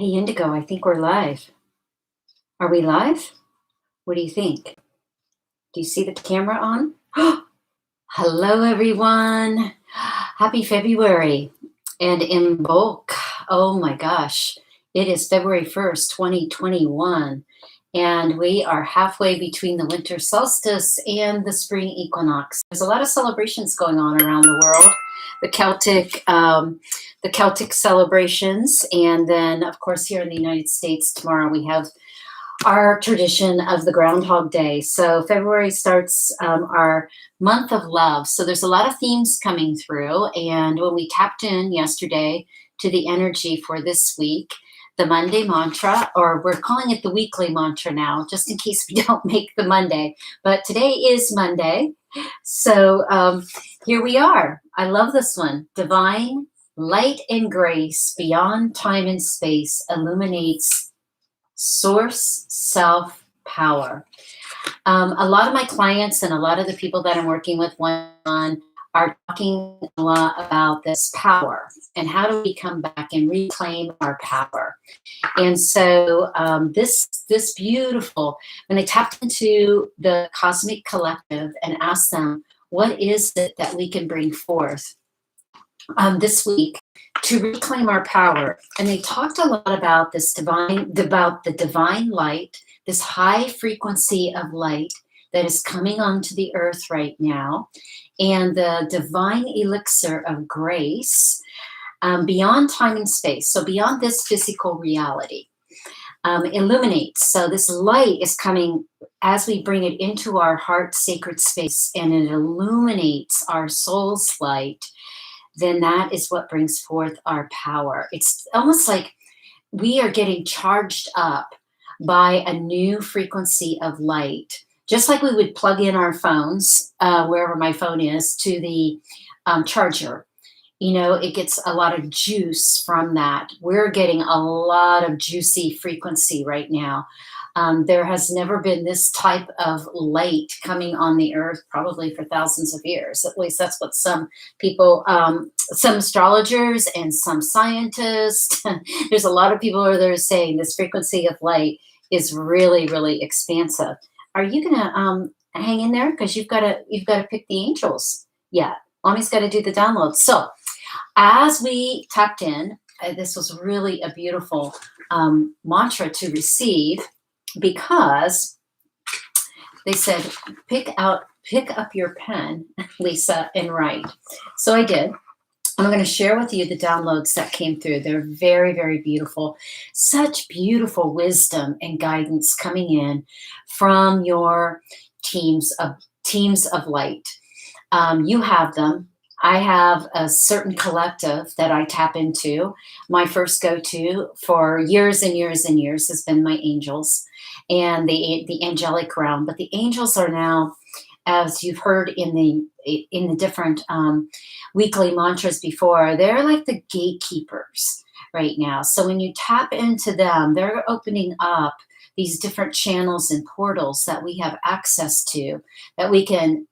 Hey, Indigo, I think we're live. Are we live? What do you think? Do you see the camera on? Hello, everyone. Happy February. And in bulk, oh my gosh, it is February 1st, 2021. And we are halfway between the winter solstice and the spring equinox. There's a lot of celebrations going on around the world. The Celtic celebrations, and then of course here in the United States tomorrow we have our tradition of the Groundhog Day. So February starts our month of love. So there's a lot of themes coming through. And when we tapped in yesterday to the energy for this week, the Monday mantra, or we're calling it the weekly mantra now, just in case we don't make the Monday. But today is Monday. So here we are. I love this one. Divine light and grace beyond time and space illuminates source self power. A lot of my clients and a lot of the people that I'm working with one-on are talking a lot about this power and how do we come back and reclaim our power. And so this beautiful, when I tapped into the cosmic collective and asked them, what is it that we can bring forth this week to reclaim our power? And they talked a lot about about the divine light, this high frequency of light that is coming onto the earth right now, and the divine elixir of grace beyond time and space, so beyond this physical reality. Illuminates. So this light is coming as we bring it into our heart sacred space, and it illuminates our soul's light. Then that is what brings forth our power. It's almost like we are getting charged up by a new frequency of light, just like we would plug in our phones, wherever my phone is, to the charger. You know, it gets a lot of juice from that. We're getting a lot of juicy frequency right now. There has never been this type of light coming on the earth probably for thousands of years. At least that's what some people, some astrologers and some scientists, there's a lot of people that are saying this frequency of light is really, really expansive. Are you gonna hang in there? Because you've got to pick the angels. Yeah, Mommy's got to do the download. So as we tapped in, this was really a beautiful mantra to receive, because they said, pick up your pen, Lisa, and write. So I did. I'm going to share with you the downloads that came through. They're very, very beautiful. Such beautiful wisdom and guidance coming in from your teams of light. You have them. I have a certain collective that I tap into. My first go-to for years and years and years has been my angels and the angelic realm. But the angels are now, as you've heard in the different weekly mantras before, they're like the gatekeepers right now. So when you tap into them, they're opening up these different channels and portals that we have access to, that we can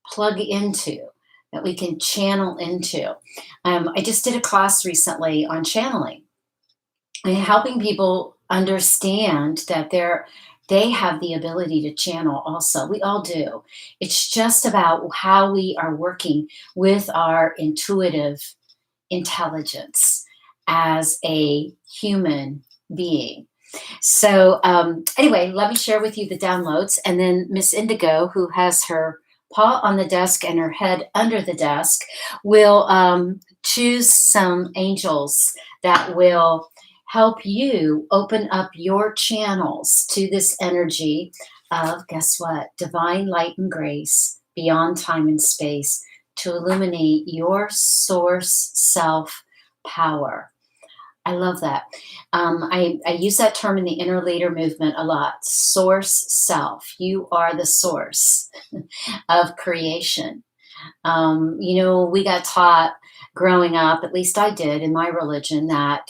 plug into, that we can channel into. I just did a class recently on channeling and helping people understand that they have the ability to channel also. We all do. It's just about how we are working with our intuitive intelligence as a human being. So anyway, let me share with you the downloads, and then Miss Indigo, who has her paw on the desk and her head under the desk, will choose some angels that will help you open up your channels to this energy of, guess what, divine light and grace beyond time and space, to illuminate your source self power. I love that. I use that term in the inner leader movement a lot. Source self. You are the source of creation. We got taught growing up, at least I did in my religion, that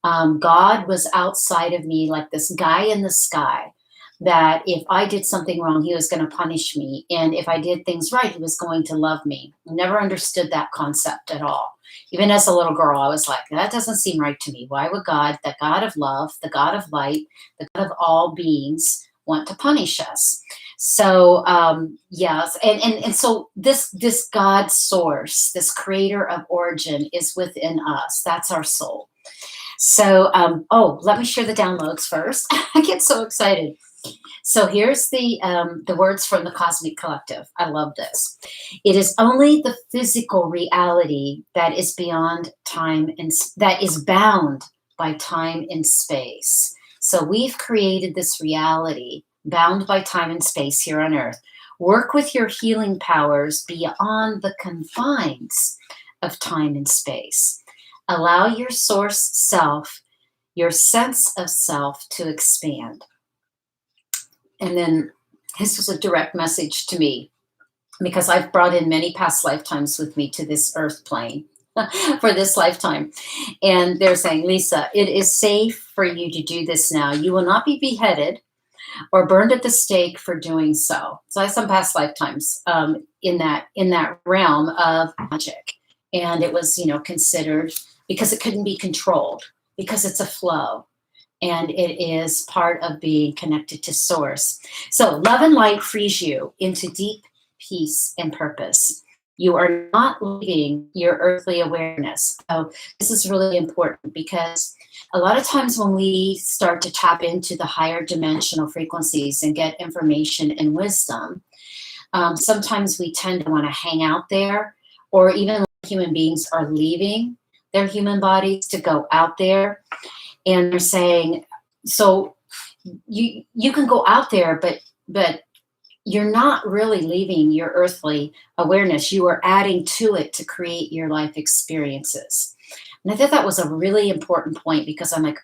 God was outside of me, like this guy in the sky, that if I did something wrong, he was going to punish me. And if I did things right, he was going to love me. Never understood that concept at all. Even as a little girl, I was like, that doesn't seem right to me. Why would God, the God of love, the God of light, the God of all beings, want to punish us? So yes, and so this God source, this creator of origin, is within us. That's our soul. So oh, let me share the downloads first. I get so excited. So here's the words from the Cosmic Collective. I love this. It is only the physical reality that is beyond time and that is bound by time and space. So we've created this reality bound by time and space here on Earth. Work with your healing powers beyond the confines of time and space. Allow your source self, your sense of self, to expand. And then this was a direct message to me because I've brought in many past lifetimes with me to this earth plane for this lifetime. And they're saying, Lisa, it is safe for you to do this now. You will not be beheaded or burned at the stake for doing so. So I have some past lifetimes in that realm of magic. And it was, considered because it couldn't be controlled, because it's a flow. And it is part of being connected to source. So love and light frees you into deep peace and purpose. You are not leaving your earthly awareness. So this is really important because a lot of times when we start to tap into the higher dimensional frequencies and get information and wisdom, sometimes we tend to want to hang out there, or even when human beings are leaving their human bodies to go out there. And they're saying, so you can go out there, but you're not really leaving your earthly awareness. You are adding to it to create your life experiences. And I thought that was a really important point because I'm like,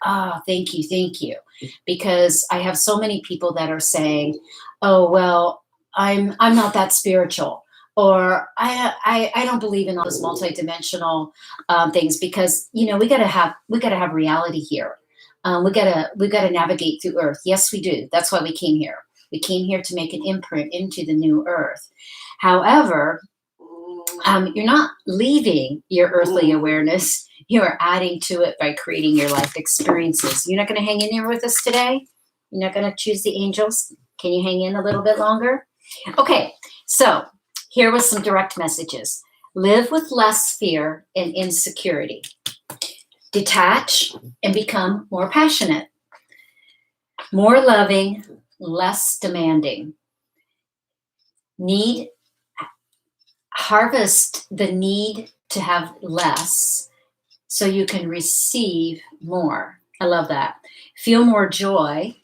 thank you. Because I have so many people that are saying, oh, well, I'm not that spiritual. Or I don't believe in all those multidimensional things because we gotta have reality here. We gotta navigate through Earth. Yes, we do. That's why we came here. We came here to make an imprint into the new Earth. However, you're not leaving your earthly awareness. You are adding to it by creating your life experiences. You're not going to hang in there with us today. You're not going to choose the angels. Can you hang in a little bit longer? Okay, so here was some direct messages. Live with less fear and insecurity. Detach and become more passionate. More loving, less demanding. Harvest the need to have less so you can receive more. I love that. Feel more joy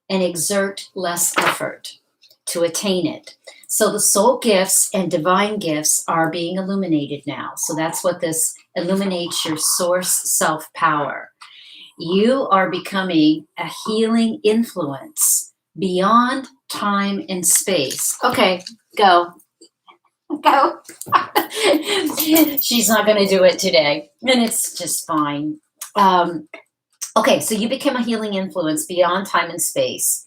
and exert less effort to attain it. So the soul gifts and divine gifts are being illuminated now. So that's what this illuminates, your source self-power. You are becoming a healing influence beyond time and space. Okay, go. She's not going to do it today, and it's just fine. Okay, so you become a healing influence beyond time and space.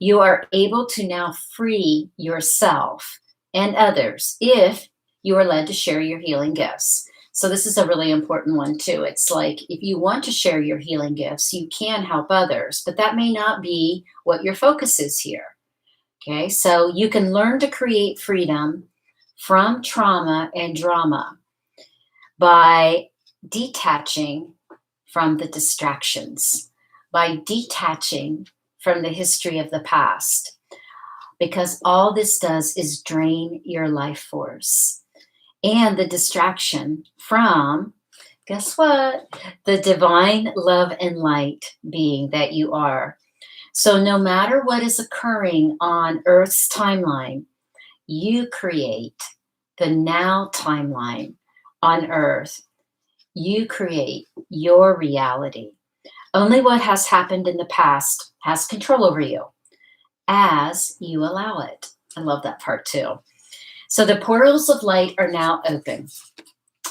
You are able to now free yourself and others if you are led to share your healing gifts. So this is a really important one too. It's like if you want to share your healing gifts, you can help others, but that may not be what your focus is here. Okay, so you can learn to create freedom from trauma and drama by detaching from the distractions, by detaching from the history of the past, because all this does is drain your life force and the distraction from, guess what? The divine love and light being that you are. So no matter what is occurring on Earth's timeline, you create the now timeline on Earth. You create your reality. Only what has happened in the past has control over you as you allow it. I love that part too. So the portals of light are now open.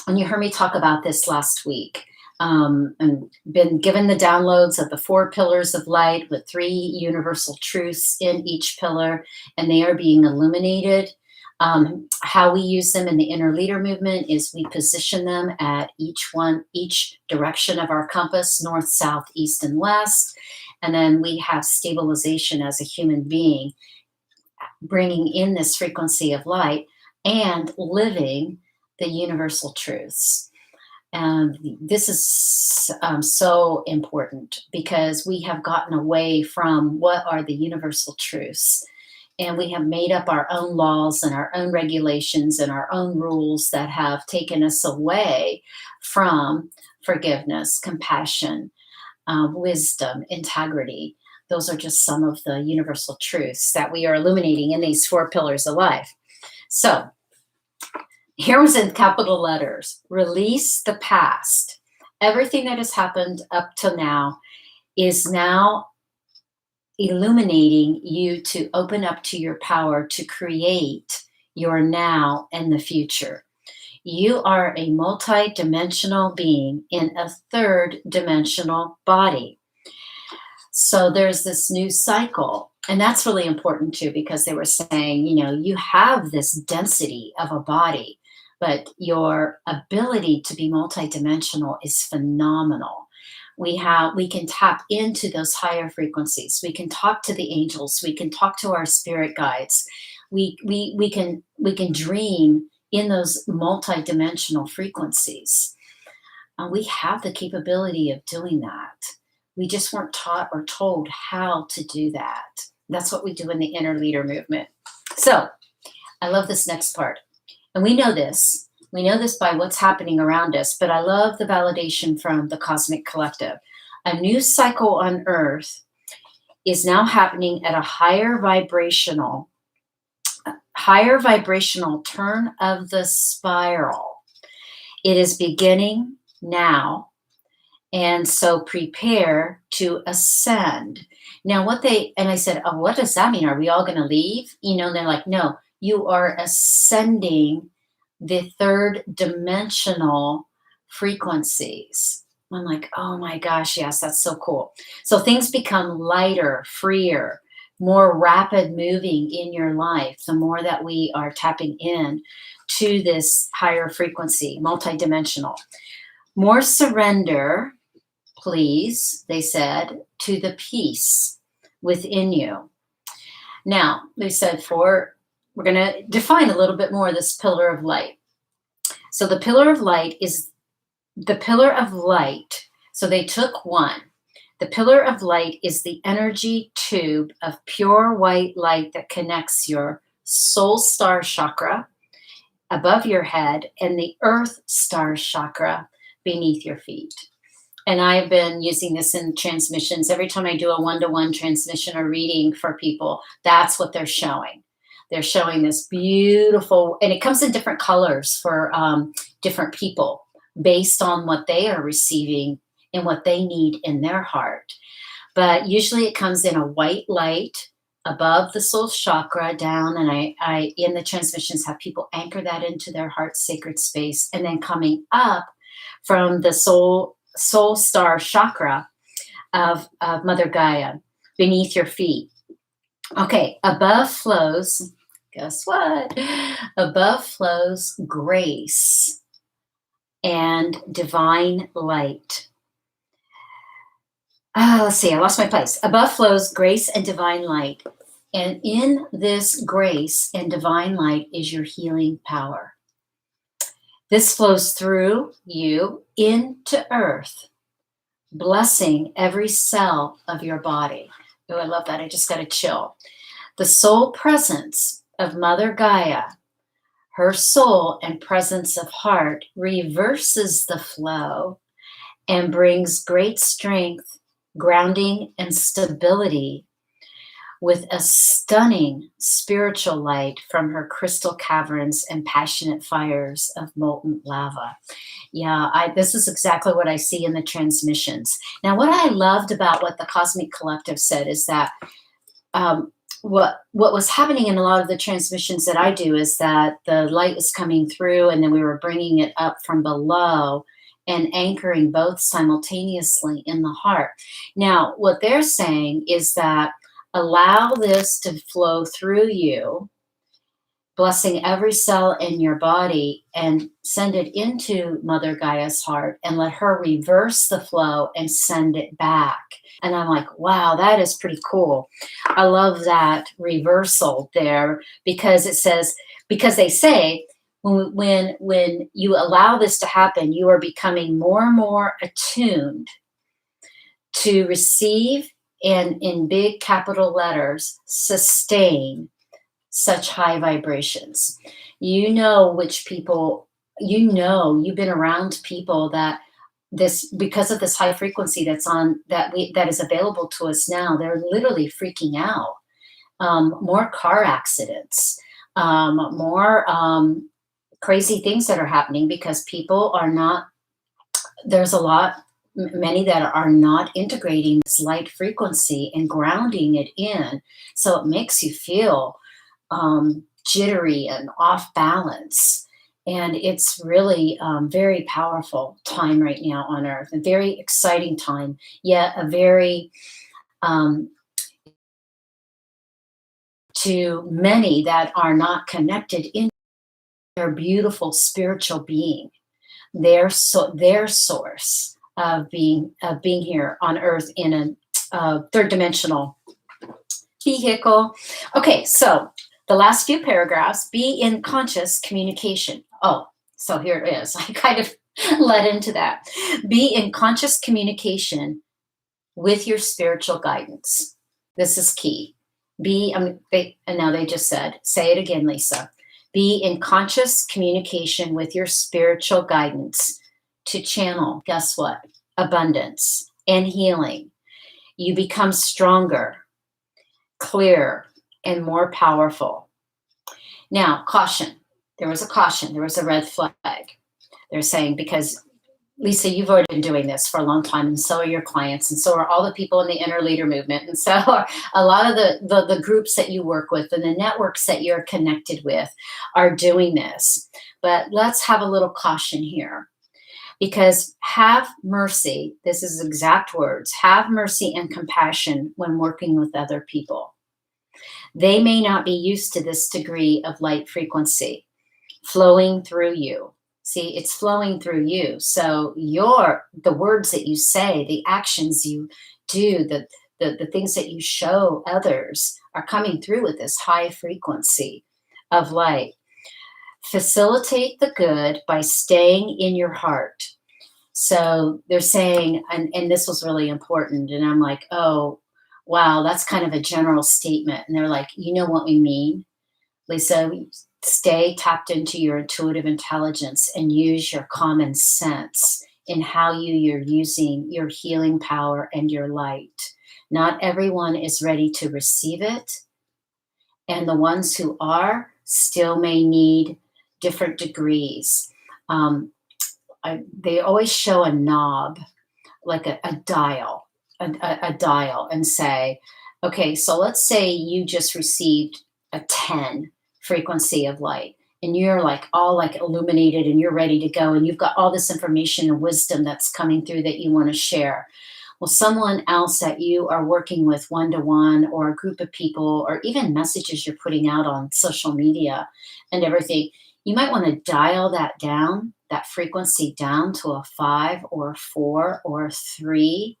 And you heard me talk about this last week. And been given the downloads of the 4 pillars of light with 3 universal truths in each pillar, and they are being illuminated How we use them in the inner leader movement is we position them at each direction of our compass, north, south, east, and west. And then we have stabilization as a human being, bringing in this frequency of light and living the universal truths. And this is so important because we have gotten away from what are the universal truths. And we have made up our own laws and our own regulations and our own rules that have taken us away from forgiveness, compassion, wisdom, integrity. Those are just some of the universal truths that we are illuminating in these 4 pillars of life. So here was in capital letters: release the past. Everything that has happened up till now is now illuminating you to open up to your power to create your now and the future. You are a multi-dimensional being in a 3rd dimensional body. So there's this new cycle. And that's really important too, because they were saying, you have this density of a body, but your ability to be multidimensional is phenomenal. We can tap into those higher frequencies. We can talk to the angels. We can talk to our spirit guides. We can dream in those multidimensional frequencies. We have the capability of doing that. We just weren't taught or told how to do that. That's what we do in the inner leader movement. So I love this next part. And we know this. We know this by what's happening around us, but I love the validation from the cosmic collective. A new cycle on Earth is now happening at a higher vibrational turn of the spiral. It is beginning now. And so prepare to ascend. Now and I said, oh, what does that mean? Are we all going to leave? And they're like, no, you are ascending the 3rd dimensional frequencies. I'm like, oh my gosh, yes, that's so cool. So things become lighter, freer, more rapid moving in your life, the more that we are tapping in to this higher frequency, multidimensional. More surrender, please, they said, to the peace within you. Now, they said we're going to define a little bit more this pillar of light. So the pillar of light is the pillar of light. So they took one. The pillar of light is the energy tube of pure white light that connects your soul star chakra above your head and the earth star chakra beneath your feet. And I've been using this in transmissions. Every time I do a 1-to-1 transmission or reading for people, that's what they're showing. They're showing this beautiful, and it comes in different colors for different people based on what they are receiving and what they need in their heart. But usually it comes in a white light above the soul chakra down, and I in the transmissions have people anchor that into their heart's sacred space, and then coming up from the soul star chakra of Mother Gaia beneath your feet. Okay, above flows, guess what? Above flows grace and divine light. Let's see, I lost my place. Above flows grace and divine light. And in this grace and divine light is your healing power. This flows through you into earth, blessing every cell of your body. Oh, I love that. I just got a chill. The soul presence of Mother Gaia, her soul and presence of heart, reverses the flow and brings great strength, grounding, and stability with a stunning spiritual light from her crystal caverns and passionate fires of molten lava. Yeah, this is exactly what I see in the transmissions. Now, what I loved about what the Cosmic Collective said is that what was happening in a lot of the transmissions that I do is that the light is coming through and then we were bringing it up from below and anchoring both simultaneously in the heart. Now, what they're saying is that allow this to flow through you blessing every cell in your body, and send it into Mother Gaia's heart and let her reverse the flow and send it back. And I'm like, wow, that is pretty cool. I love that reversal there, because it says, because they say when you allow this to happen, you are becoming more and more attuned to receive and, in big capital letters, sustain such high vibrations. You know which people, you've been around people that this, because of this high frequency that's on, that is available to us now, they're literally freaking out. More car accidents, more crazy things that are happening because people are not, there's a lot, many that are not integrating this light frequency and grounding it in. So it makes you feel jittery and off balance. And it's really very powerful time right now on Earth, a very exciting time, yet a very, um, to many that are not connected in their beautiful spiritual being, their source of being here on Earth in a third dimensional vehicle. Okay, so the last few paragraphs, be in conscious communication. Oh, so here it is. I kind of led into that. Be in conscious communication with your spiritual guidance. This is key. And now they just said, say it again, Lisa. Be in conscious communication with your spiritual guidance to channel, guess what? Abundance and healing. You become stronger, clearer, and more powerful. Now, caution. There was a caution. There was a red flag. They're saying, because Lisa, you've already been doing this for a long time, and so are your clients, and so are all the people in the inner leader movement, and so are a lot of the groups that you work with and the networks that you're connected with are doing this. But let's have a little caution here, because have mercy, this is exact words, have mercy and compassion when working with other people. They may not be used to this degree of light frequency flowing through you. See, it's flowing through you. So the words that you say, the actions you do, the things that you show others are coming through with this high frequency of light. Facilitate the good by staying in your heart. So they're saying, and this was really important, and I'm like, oh, wow, that's kind of a general statement. And they're like, you know what we mean, Lisa? Stay tapped into your intuitive intelligence and use your common sense in how you're using your healing power and your light. Not everyone is ready to receive it, and the ones who are still may need different degrees. They always show a knob, like a dial, a dial, and say, okay, so let's say you just received a 10 frequency of light, and you're like all like illuminated and you're ready to go, and you've got all this information and wisdom that's coming through that you want to share. Well, someone else that you are working with one-to-one, or a group of people, or even messages you're putting out on social media and everything, you might want to dial that down, that frequency down to a 5 or a 4 or a 3.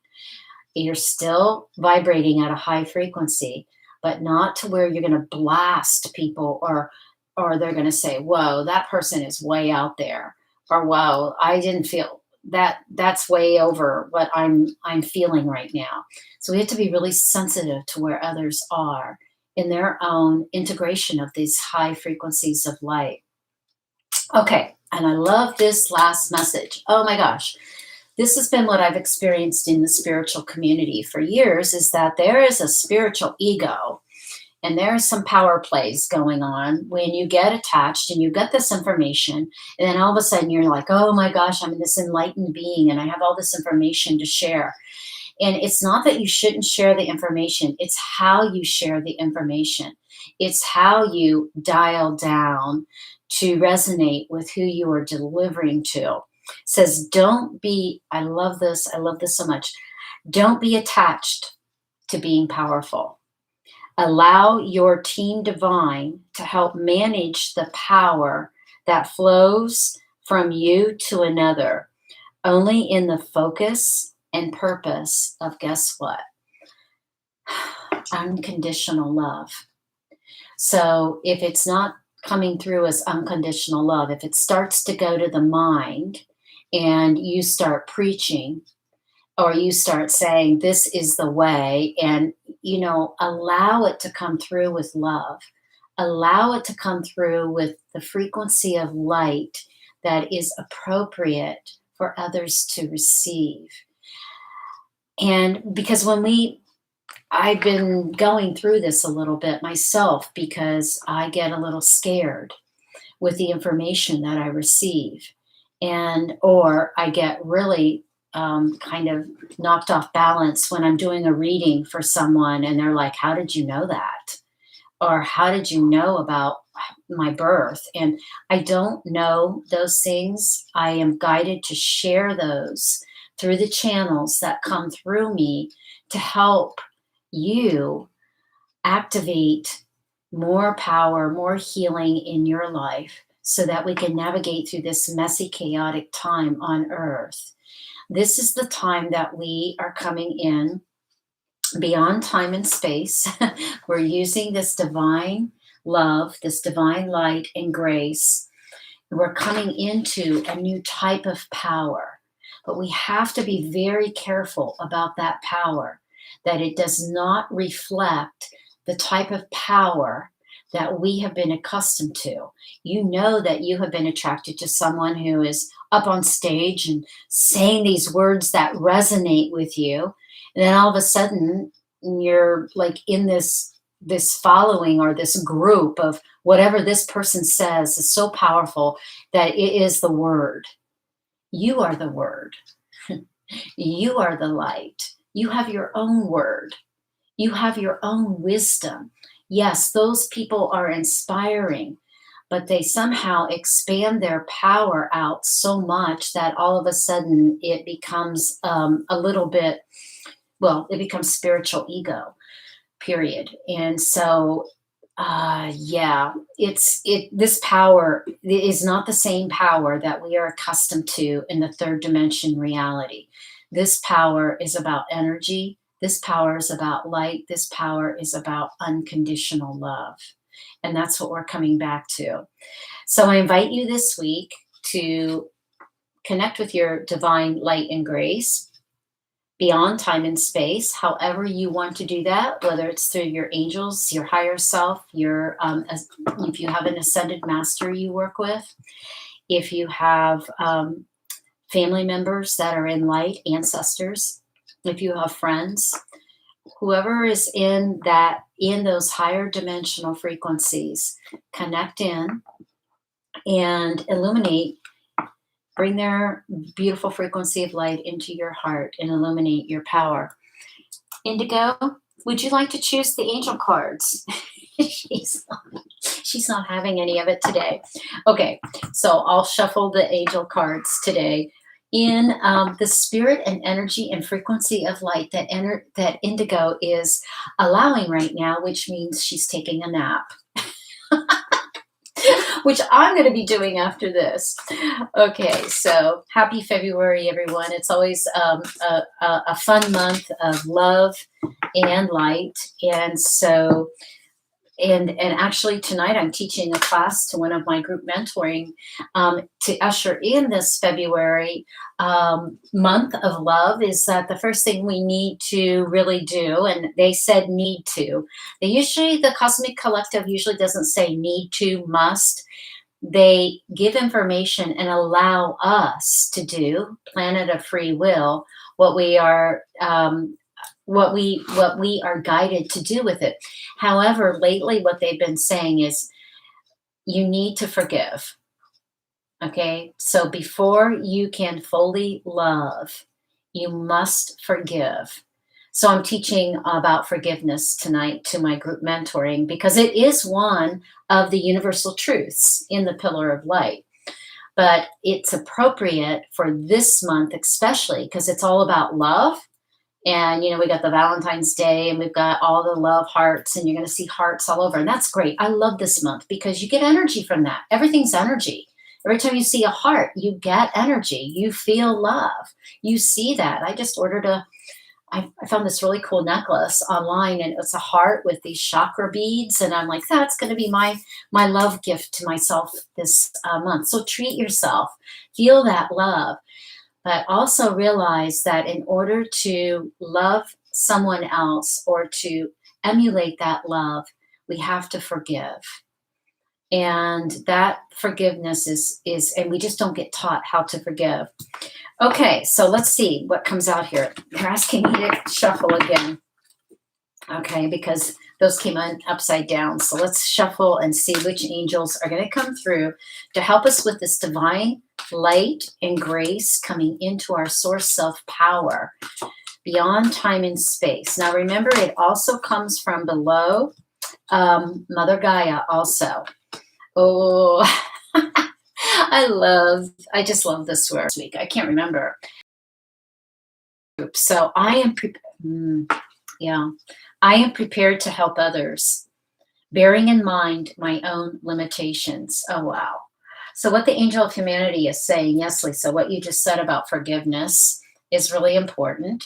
You're still vibrating at a high frequency, but not to where you're going to blast people, or they're going to say, whoa, that person is way out there, or whoa, I didn't feel that, that's way over what I'm feeling right now. So we have to be really sensitive to where others are in their own integration of these high frequencies of light. Okay, and I love this last message. Oh my gosh. This has been what I've experienced in the spiritual community for years, is that there is a spiritual ego, and there are some power plays going on when you get attached and you get this information, and then all of a sudden you're like, oh my gosh, I'm this enlightened being and I have all this information to share. And it's not that you shouldn't share the information, it's how you share the information. It's how you dial down to resonate with who you are delivering to. It says, don't be, I love this so much. Don't be attached to being powerful. Allow your team divine to help manage the power that flows from you to another, only in the focus and purpose of, guess what? Unconditional love. So if it's not coming through as unconditional love, if it starts to go to the mind and you start preaching, or you start saying, this is the way, and, allow it to come through with love. Allow it to come through with the frequency of light that is appropriate for others to receive. And because I've been going through this a little bit myself because I get a little scared with the information that I receive, or I get really kind of knocked off balance when I'm doing a reading for someone and they're like, how did you know that? Or how did you know about my birth? And I don't know those things. I am guided to share those through the channels that come through me to help you activate more power, more healing in your life so that we can navigate through this messy, chaotic time on earth. This is the time that we are coming in beyond time and space. We're using this divine love, this divine light and grace. We're coming into a new type of power, but we have to be very careful about that power, that it does not reflect the type of power that we have been accustomed to. You know that you have been attracted to someone who is up on stage and saying these words that resonate with you. And then all of a sudden, you're like in this following or this group of whatever this person says is so powerful that it is the word. You are the word. You are the light. You have your own word. You have your own wisdom. Yes, those people are inspiring, but they somehow expand their power out so much that all of a sudden it becomes a little bit, it becomes spiritual ego, period. And so, this power is not the same power that we are accustomed to in the third dimension reality. This power is about energy. This power is about light. This power is about unconditional love. And that's what we're coming back to. So I invite you this week to connect with your divine light and grace beyond time and space, however you want to do that, whether it's through your angels, your higher self, if you have an ascended master you work with, if you have family members that are in light, ancestors, if you have friends, whoever is in those higher dimensional frequencies, connect in and illuminate, bring their beautiful frequency of light into your heart and illuminate your power. Indigo, would you like to choose the angel cards? She's not having any of it today. Okay, so I'll shuffle the angel cards today in the spirit and energy and frequency of light that Indigo is allowing right now, which means she's taking a nap. Which I'm going to be doing after this. Okay, so happy February, everyone. It's always a fun month of love and light. And so, and actually tonight I'm teaching a class to one of my group mentoring to usher in this February month of love. Is that the first thing we need to really do? And they said need to. The Cosmic Collective usually doesn't say need to, must. They give information and allow us to do, planet of free will, what we are guided to do with it. However, lately what they've been saying is you need to forgive. Okay, so before you can fully love, you must forgive. So I'm teaching about forgiveness tonight to my group mentoring because it is one of the universal truths in the Pillar of Light. But it's appropriate for this month, especially because it's all about love. And, we got the Valentine's Day and we've got all the love hearts and you're going to see hearts all over. And that's great. I love this month because you get energy from that. Everything's energy. Every time you see a heart, you get energy. You feel love. You see that. I just ordered I found this really cool necklace online and it's a heart with these chakra beads. And I'm like, that's going to be my love gift to myself this month. So treat yourself, feel that love. But also realize that in order to love someone else or to emulate that love, we have to forgive. And that forgiveness is, and we just don't get taught how to forgive. Okay, so let's see what comes out here. They're asking me to shuffle again. Okay, because those came on upside down. So let's shuffle and see which angels are going to come through to help us with this divine light and grace coming into our source self power beyond time and space. Now remember, it also comes from below Mother Gaia also. Oh, I just love this word this week. I can't remember. So I am I am prepared to help others, bearing in mind my own limitations. Oh, wow. So what the angel of humanity is saying, yes, Lisa, what you just said about forgiveness is really important.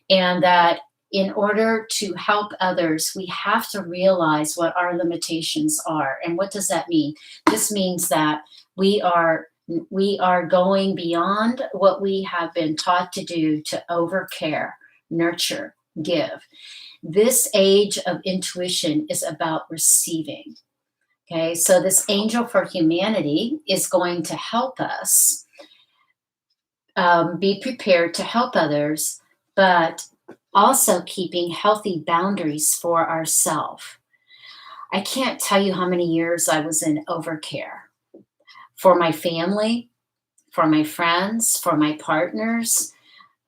And that in order to help others, we have to realize what our limitations are. And what does that mean? This means that we are going beyond what we have been taught to do to overcare, nurture, give. This age of intuition is about receiving. Okay, so this angel for humanity is going to help us be prepared to help others, but also keeping healthy boundaries for ourselves. I can't tell you how many years I was in overcare for my family, for my friends, for my partners,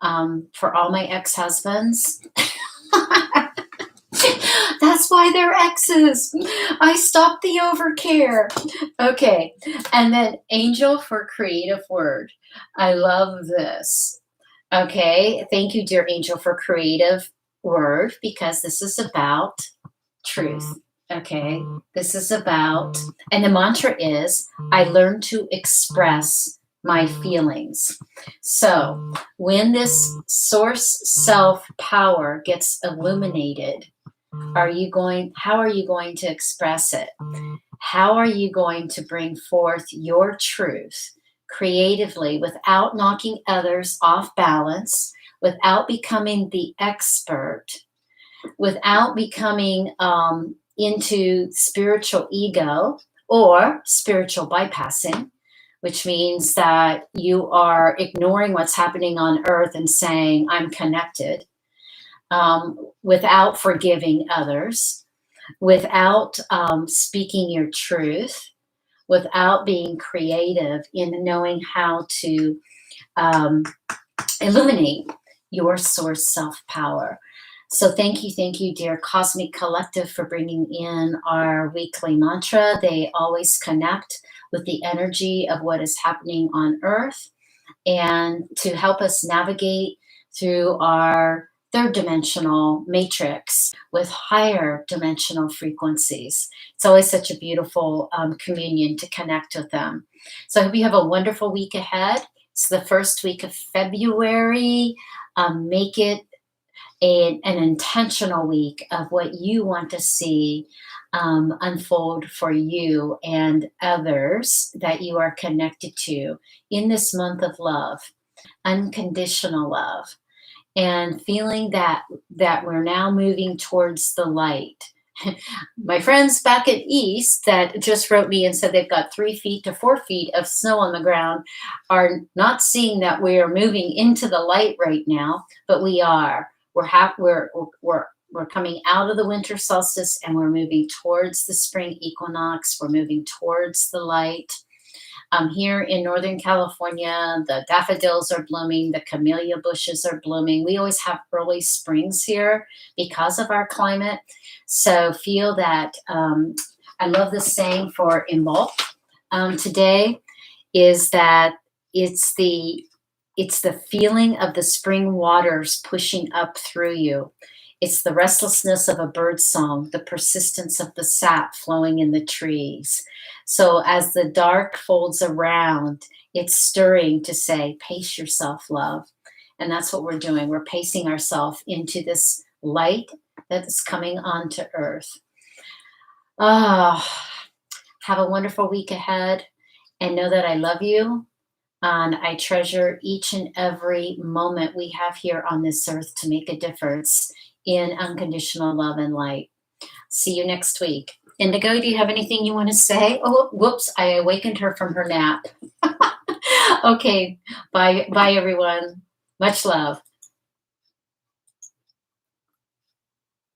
for all my ex-husbands. That's why they're exes. I stopped the overcare. Okay. And then angel for creative word. I love this. Okay. Thank you, dear angel, for creative word, because this is about truth. Okay. This is about, and the mantra is, I learn to express my feelings. So when this source self power gets illuminated, how are you going to express it? How are you going to bring forth your truth creatively without knocking others off balance, without becoming the expert, without becoming into spiritual ego or spiritual bypassing, which means that you are ignoring what's happening on earth and saying, I'm connected, without forgiving others, without speaking your truth, without being creative in knowing how to illuminate your source self-power. So thank you, dear Cosmic Collective, for bringing in our weekly mantra. They always connect with the energy of what is happening on Earth and to help us navigate through our third dimensional matrix with higher dimensional frequencies. It's always such a beautiful communion to connect with them. So I hope you have a wonderful week ahead. It's the first week of February. Make it an intentional week of what you want to see unfold for you and others that you are connected to in this month of love, unconditional love, and feeling that we're now moving towards the light. My friends back at East that just wrote me and said they've got 3 feet to 4 feet of snow on the ground are not seeing that we are moving into the light right now, but we are. We're coming out of the winter solstice and we're moving towards the spring equinox. We're moving towards the light. Here in Northern California, the daffodils are blooming, the camellia bushes are blooming. We always have early springs here because of our climate. So feel that, I love this saying for Imbolc today, is that it's It's the feeling of the spring waters pushing up through you. It's the restlessness of a bird song, the persistence of the sap flowing in the trees. So as the dark folds around, it's stirring to say, pace yourself, love. And that's what we're doing. We're pacing ourselves into this light that is coming onto earth. Ah, have a wonderful week ahead and know that I love you and I treasure each and every moment we have here on this earth to make a difference in unconditional love and light. See you next week. Indigo, do you have anything you want to say? Oh, whoops, I awakened her from her nap. Okay, bye, everyone. Much love.